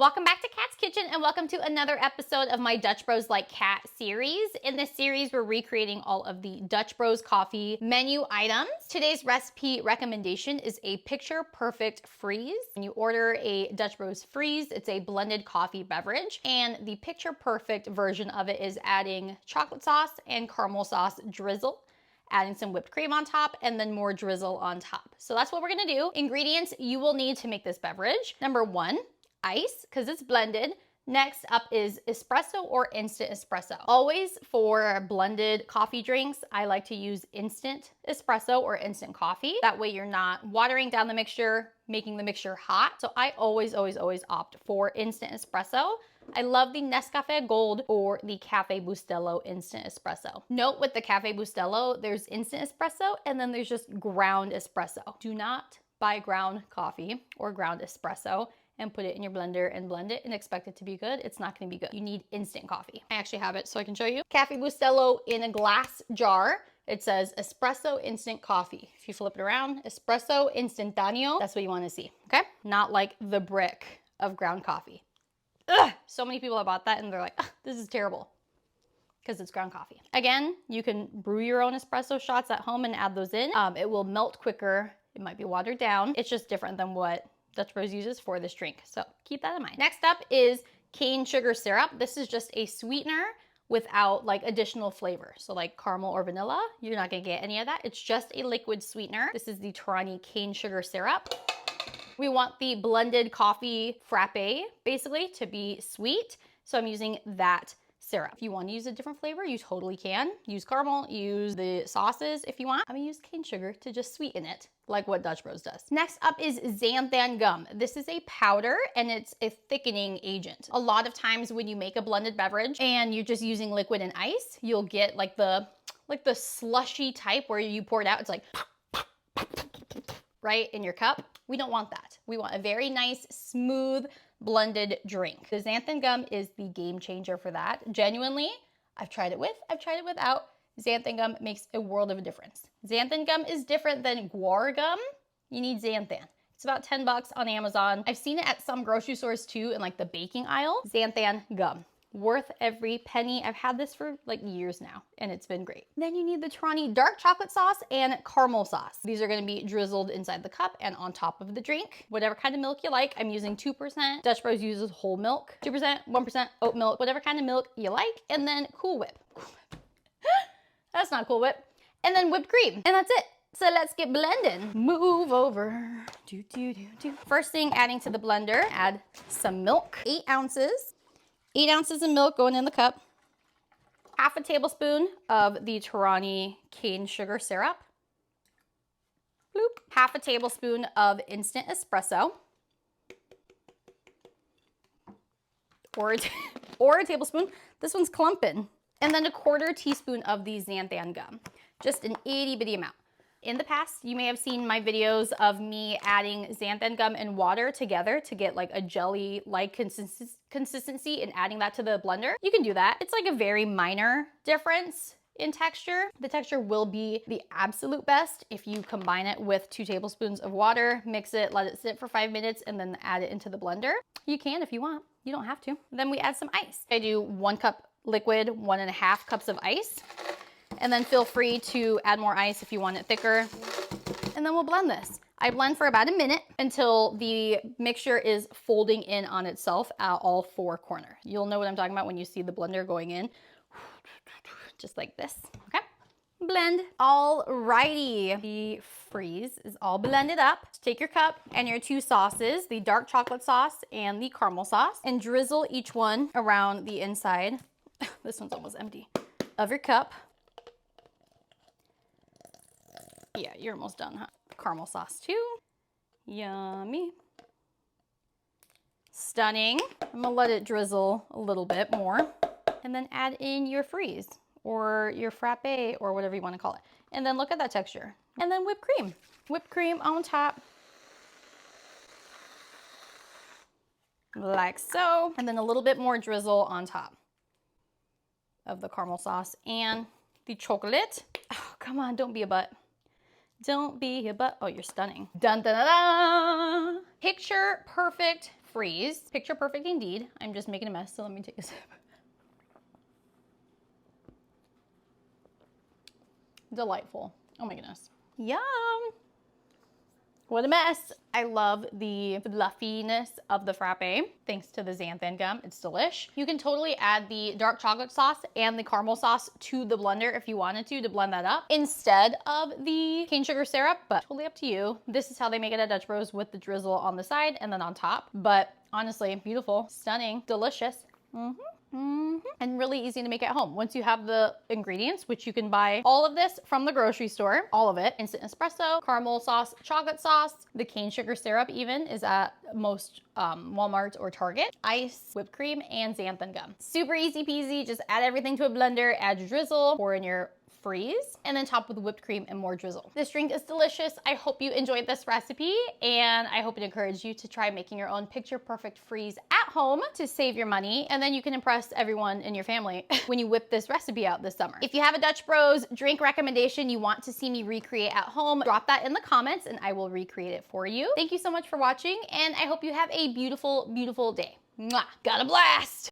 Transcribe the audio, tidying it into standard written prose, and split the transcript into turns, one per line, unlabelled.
Welcome back to Kat's Kitchen and welcome to another episode of my Dutch Bros Like Kat series. In this series, we're recreating all of the Dutch Bros coffee menu items. Today's recipe recommendation is a picture perfect freeze. When you order a Dutch Bros freeze, it's a blended coffee beverage, and the picture perfect version of it is adding chocolate sauce and caramel sauce drizzle, adding some whipped cream on top, and then more drizzle on top. So that's what we're gonna do. Ingredients you will need to make this beverage. Number one, ice, because it's blended. Next up is espresso or instant espresso. Always for blended coffee drinks, I like to use instant espresso or instant coffee. That way you're not watering down the mixture, making the mixture hot. So I always opt for instant espresso. I love the Nescafe Gold or the Cafe Bustelo Instant Espresso. Note with the Cafe Bustelo, there's instant espresso and then there's just ground espresso. Do not buy ground coffee or ground espresso and put it in your blender and blend it and expect it to be good. It's not gonna be good. You need instant coffee. I actually have it so I can show you. Cafe Bustelo in a glass jar. It says espresso instant coffee. If you flip it around, espresso instantáneo, that's what you wanna see, okay? Not like the brick of ground coffee. Ugh, so many people have bought that and they're like, this is terrible because it's ground coffee. Again, you can brew your own espresso shots at home and add those in. It will melt quicker. It might be watered down. It's just different than what Dutch Bros uses for this drink. So keep that in mind. Next up is cane sugar syrup. This is just a sweetener without like additional flavor. So like caramel or vanilla, you're not gonna get any of that. It's just a liquid sweetener. This is the Torani cane sugar syrup. We want the blended coffee frappe basically to be sweet. So I'm using that syrup. If you want to use a different flavor, you totally can. Use caramel, use the sauces if you want. I'm gonna use cane sugar to just sweeten it, like what Dutch Bros does. Next up is xanthan gum. This is a powder and it's a thickening agent. A lot of times when you make a blended beverage and you're just using liquid and ice, you'll get like the slushy type where you pour it out, it's like right in your cup. We don't want that. We want a very nice, smooth, blended drink. The xanthan gum is the game changer for that. Genuinely, I've tried it with, I've tried it without. Xanthan gum makes a world of a difference. Xanthan gum is different than guar gum. You need xanthan. It's about 10 bucks on Amazon. I've seen it at some grocery stores too in like the baking aisle. Xanthan gum. Worth every penny. I've had this for like years now and it's been great. Then you need the Torani dark chocolate sauce and caramel sauce. These are gonna be drizzled inside the cup and on top of the drink. Whatever kind of milk you like. I'm using 2%. Dutch Bros uses whole milk. 2%, 1% oat milk, whatever kind of milk you like. And then Cool Whip. That's not Cool Whip. And then whipped cream. And that's it. So let's get blending. Move over. First thing adding to the blender, add some milk, 8 ounces. 8 ounces of milk going in the cup. Half a tablespoon of the Torani cane sugar syrup. Bloop. Half a tablespoon of instant espresso. Or a tablespoon. This one's clumping. And then a 1/4 teaspoon of the xanthan gum. Just an itty bitty amount. In the past, you may have seen my videos of me adding xanthan gum and water together to get like a jelly-like consistency and adding that to the blender. You can do that. It's like a very minor difference in texture. The texture will be the absolute best if you combine it with 2 tablespoons of water, mix it, let it sit for 5 minutes, and then add it into the blender. You can if you want. You don't have to. Then we add some ice. I do 1 cup liquid, 1.5 cups of ice. And then feel free to add more ice if you want it thicker. And then we'll blend this. I blend for about a minute until the mixture is folding in on itself at all 4 corners. You'll know what I'm talking about when you see the blender going in. Just like this, okay? Blend. Alrighty, the freeze is all blended up. Take your cup and your 2 sauces, the dark chocolate sauce and the caramel sauce, and drizzle each one around the inside. This one's almost empty. Of your cup. Yeah, you're almost done, huh? Caramel sauce too. Yummy. Stunning. I'm gonna let it drizzle a little bit more. And then add in your freeze or your frappe or whatever you want to call it. And then look at that texture. And then whipped cream. Whipped cream on top. Like so. And then a little bit more drizzle on top of the caramel sauce and the chocolate. Oh, come on, don't be a butt. Don't be a butt. Oh, you're stunning. Dun, dun, dun, dun. Picture perfect freeze. Picture perfect indeed. I'm just making a mess, so let me take a sip. Delightful. Oh my goodness. Yum. What a mess. I love the fluffiness of the frappe thanks to the xanthan gum. It's delish. You can totally add the dark chocolate sauce and the caramel sauce to the blender if you wanted to blend that up instead of the cane sugar syrup, but totally up to you. This is how they make it at Dutch Bros, with the drizzle on the side and then on top. But honestly, beautiful, stunning, delicious. And really easy to make at home. Once you have the ingredients, which you can buy all of this from the grocery store, all of it, instant espresso, caramel sauce, chocolate sauce, the cane sugar syrup even is at most Walmart or Target, ice, whipped cream, and xanthan gum. Super easy peasy, just add everything to a blender, add your drizzle, pour in your freeze, and then top with whipped cream and more drizzle. This drink is delicious. I hope you enjoyed this recipe, and I hope it encouraged you to try making your own picture perfect freeze at home to save your money, and then you can impress everyone in your family when you whip this recipe out this summer. If you have a Dutch Bros drink recommendation you want to see me recreate at home, drop that in the comments and I will recreate it for you. Thank you so much for watching, and I hope you have a beautiful, beautiful day. Mwah! Got a blast!